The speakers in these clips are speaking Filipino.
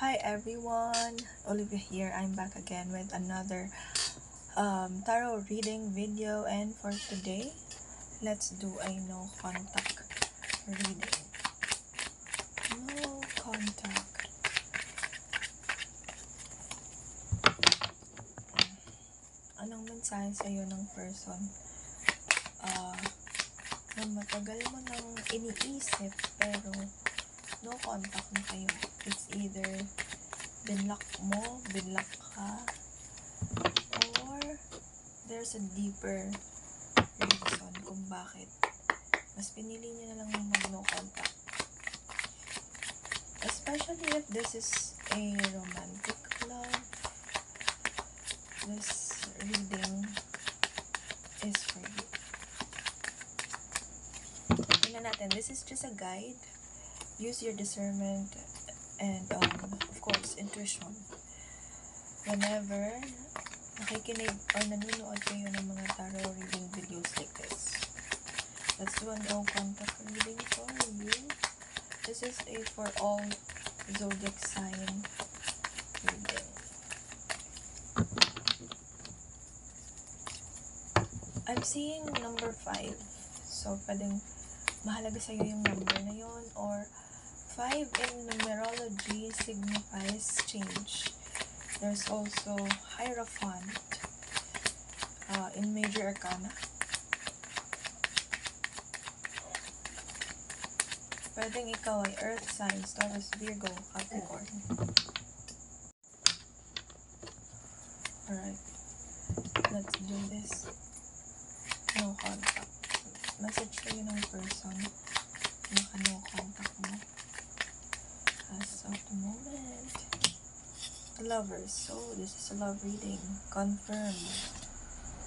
Hi everyone, Olivia here. I'm back again with another tarot reading video, and for today, let's do a no contact reading. No contact. Anong mensahe sa'yo ng person na matagal mo nang iniisip pero no contact na kayo? It's either binlock mo, binlock ka, or there's a deeper reason kung bakit mas pinili nyo na lang yung mag-no contact. Especially if this is a romantic love, this reading is for you. Tingnan natin, this is just a guide. Use your discernment and of course, intuition. Whenever nakikinig or nanonood kayo ng mga tarot reading videos like this, let's do a no contact reading for you. This is a for all zodiac sign reading. I'm seeing number 5. So, pwedeng mahalaga sa'yo yung number na yon, or 5 in numerology signifies change. There's also Hierophant in Major Arcana. Pwedeng ikaw ay Earth signs, Taurus, Virgo, Capricorn. Alright, let's do this. No contact. Message kayo ng person. Naka-no contact mo. As of the moment. The Lovers. So, this is a love reading. Confirm.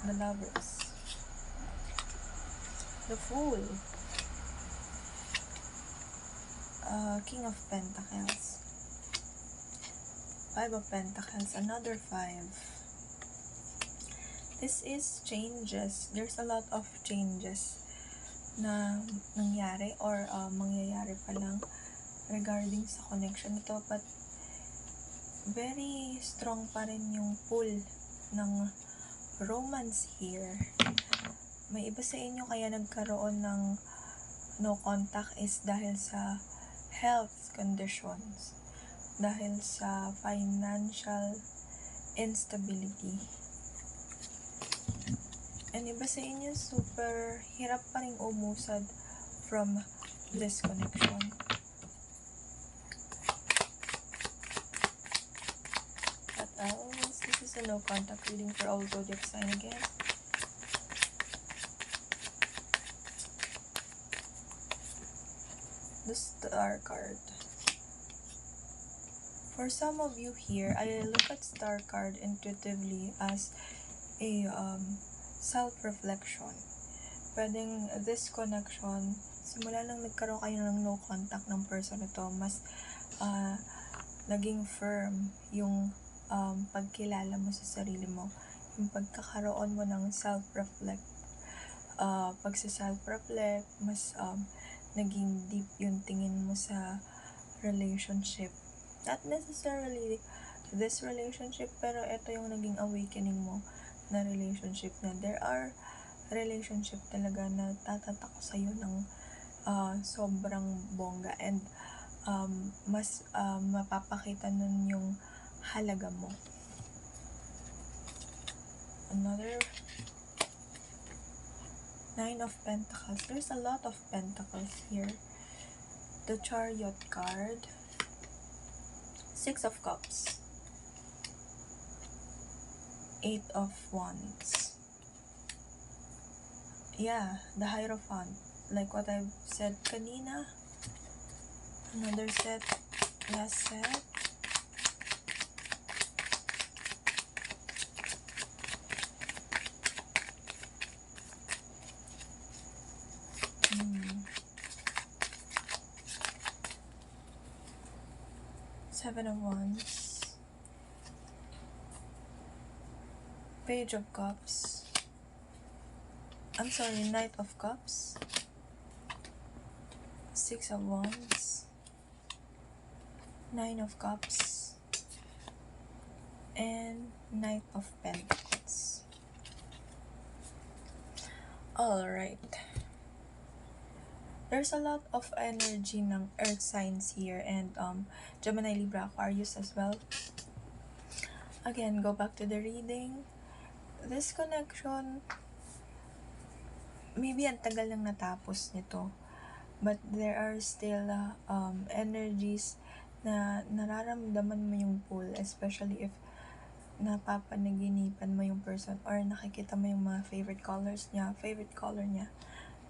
The Lovers. The Fool. King of Pentacles. 5 of Pentacles. Another 5. This is changes. There's a lot of changes na nangyari or mangyayari pa lang regarding sa connection nito, but very strong pa rin yung pull ng romance here. May iba sa inyo kaya nagkaroon ng no contact is dahil sa health conditions, dahil sa financial instability. And iba sa inyo, super hirap pa rin umusad from this connection. What else? This is a no contact reading for all zodiac sign again. The Star card. For some of you here, I look at Star card intuitively as a self-reflection. Pwedeng this connection, simula nang nagkaroon kayo ng no contact ng person ito, mas naging firm yung pagkilala mo sa sarili mo, yung pagkakaroon mo ng self-reflect, pagsa-self-reflect, mas naging deep yung tingin mo sa relationship. Not necessarily this relationship, pero ito yung naging awakening mo na relationship, na there are relationship talaga na tatatak sa'yo ng sobrang bongga, and mas mapapakita nun yung halaga mo. Another 9 of Pentacles. There's a lot of Pentacles here. The Chariot card. 6 of Cups. 8 of Wands. Yeah, the Hierophant. Like what I've said kanina. Another set. Last set. Seven of Wands. Page of Cups. I'm sorry, Knight of Cups. 6 of Wands. 9 of Cups. and Knight of Pentacles. Alright. There's a lot of energy ng earth signs here and Gemini, Libra, Aquarius as well. Again, go back to the reading. This connection, maybe ang tagal lang natapos nito. But there are still energies na nararamdaman mo yung pull, especially if napapanaginipan mo yung person or nakikita mo yung mga favorite color niya.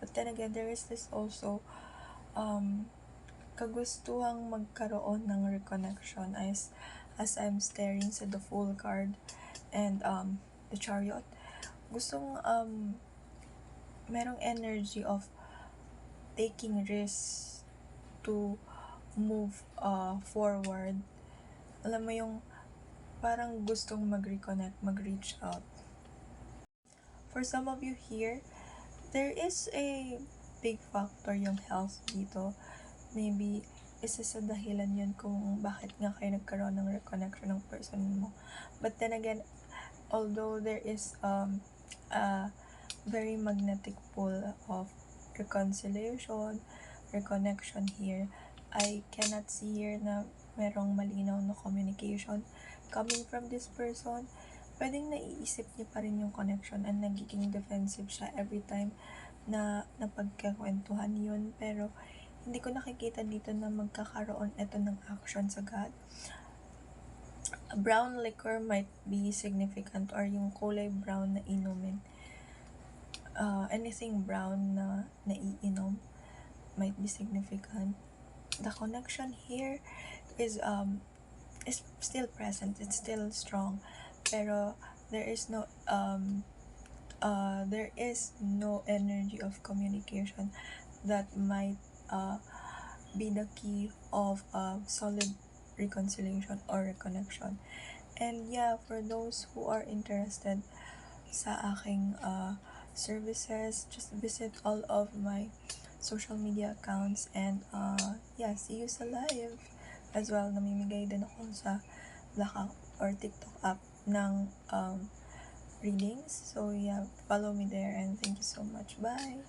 But then again, there is this also kagustuhang magkaroon ng reconnection as I'm staring sa the Fool card and the Chariot. Gustong merong energy of taking risks to move forward. Alam mo yung parang gustong mag-reconnect, mag-reach out. For some of you here, there is a big factor yung health dito. Maybe isa sa dahilan yun kung bakit nga kayo nagkaroon ng reconnection ng person mo. But then again, although there is a very magnetic pull of reconciliation, reconnection here, I cannot see here na merong malinaw na communication coming from this person. Pwedeng naiisip niya pa rin yung connection and nagiging defensive siya every time na napagkakwentuhan yun. Pero hindi ko nakikita dito na magkakaroon ito ng action sa God. Brown liquor might be significant or yung kulay brown na inumin. Anything brown na naiinom might be significant. The connection here is still present, it's still strong, pero there is no energy of communication that might be the key of solid reconciliation or reconnection. And yeah, for those who are interested sa aking services, just visit all of my social media accounts and yeah, see you sa live as well. Namimigay din ako sa Black or TikTok app ng readings. So yeah, follow me there and thank you so much. Bye!